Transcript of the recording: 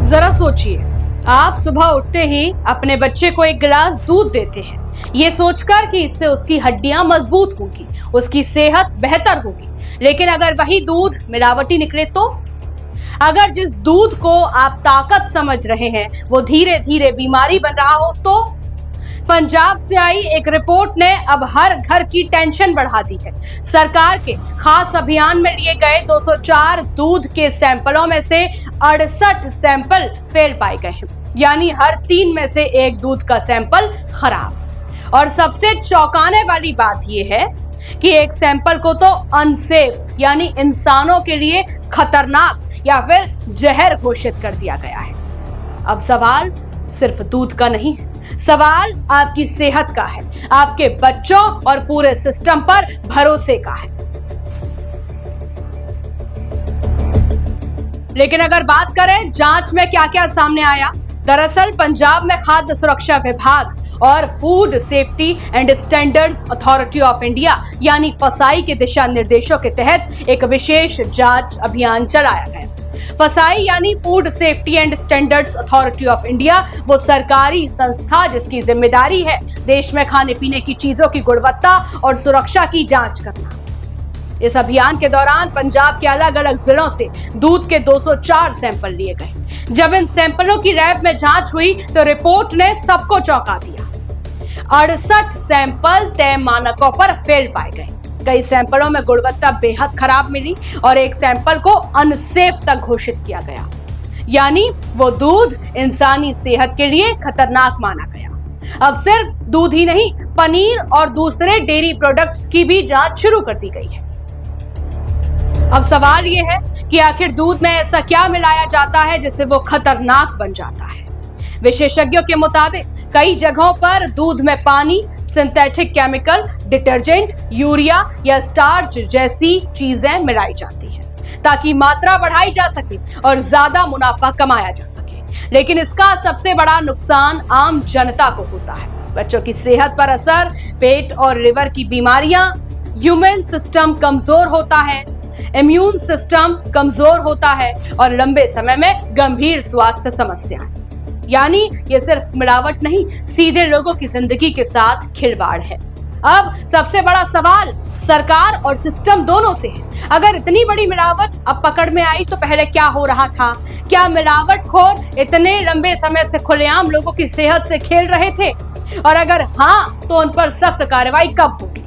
जरा सोचिए, आप सुबह उठते ही अपने बच्चे को एक गिलास दूध देते हैं, ये सोचकर कि इससे उसकी हड्डियां मजबूत होंगी, उसकी सेहत बेहतर होगी। लेकिन अगर वही दूध मिलावटी निकले तो? अगर जिस दूध को आप ताकत समझ रहे हैं वो धीरे धीरे बीमारी बन रहा हो तो? पंजाब से आई एक रिपोर्ट ने अब हर घर की टेंशन बढ़ा दी है। सरकार के खास अभियान में लिए गए 204 दूध के सैंपलों में से 68 सैंपल फेल पाए गए हैं, यानी हर 3 में से 1 दूध का सैंपल खराब। और सबसे चौंकाने वाली बात यह है कि एक सैंपल को तो अनसेफ यानी इंसानों के लिए खतरनाक या फिर जहर घोषित कर दिया गया है। अब सवाल सिर्फ दूध का नहीं है, सवाल आपकी सेहत का है, आपके बच्चों और पूरे सिस्टम पर भरोसे का है। लेकिन अगर बात करें जांच में क्या क्या सामने आया, दरअसल पंजाब में खाद्य सुरक्षा विभाग और food safety and standards authority of India यानी फसाई के दिशा निर्देशों के तहत एक विशेष जांच अभियान चलाया गया। फसाई यानी food safety and standards authority of India वो सरकारी संस्था जिसकी जिम्मेदारी है देश में खाने पीने की चीजों की गुणवत्ता और सुरक्षा की जांच करना। इस अभियान के दौरान पंजाब के अलग अलग जिलों से दूध के 204 सैंपल लिए गए। जब इन सैंपलों की लैब में जांच हुई तो रिपोर्ट ने सबको चौंका दिया। 68 सैंपल तय मानकों पर फेल पाए गए। कई सैंपलों में गुणवत्ता बेहद खराब मिली और एक सैंपल को अनसेफ तक घोषित किया गया, यानी वो दूध इंसानी सेहत के लिए खतरनाक माना गया। अब सिर्फ दूध ही नहीं, पनीर और दूसरे डेयरी प्रोडक्ट्स की भी जांच शुरू कर दी गई है। अब सवाल ये है कि आखिर दूध में ऐसा क्या मिलाया जाता है जिससे वो खतरनाक बन जाता है। विशेषज्ञों के मुताबिक कई जगहों पर दूध में पानी, सिंथेटिक केमिकल, डिटर्जेंट, यूरिया या स्टार्च जैसी चीजें मिलाई जाती हैं ताकि मात्रा बढ़ाई जा सके और ज्यादा मुनाफा कमाया जा सके। लेकिन इसका सबसे बड़ा नुकसान आम जनता को होता है। बच्चों की सेहत पर असर, पेट और लिवर की बीमारियां, ह्यूमन सिस्टम कमजोर होता है, इम्यून सिस्टम कमजोर होता है और लंबे समय में गंभीर स्वास्थ्य समस्याएं। यानी ये सिर्फ मिलावट नहीं, सीधे लोगों की जिंदगी के साथ खिलवाड़ है। अब सबसे बड़ा सवाल सरकार और सिस्टम दोनों से है। अगर इतनी बड़ी मिलावट अब पकड़ में आई तो पहले क्या हो रहा था? क्या मिलावटखोर इतने लंबे समय से खुलेआम लोगों की सेहत से खेल रहे थे? और अगर हाँ, तो उन पर सख्त कार्रवाई कब होगी?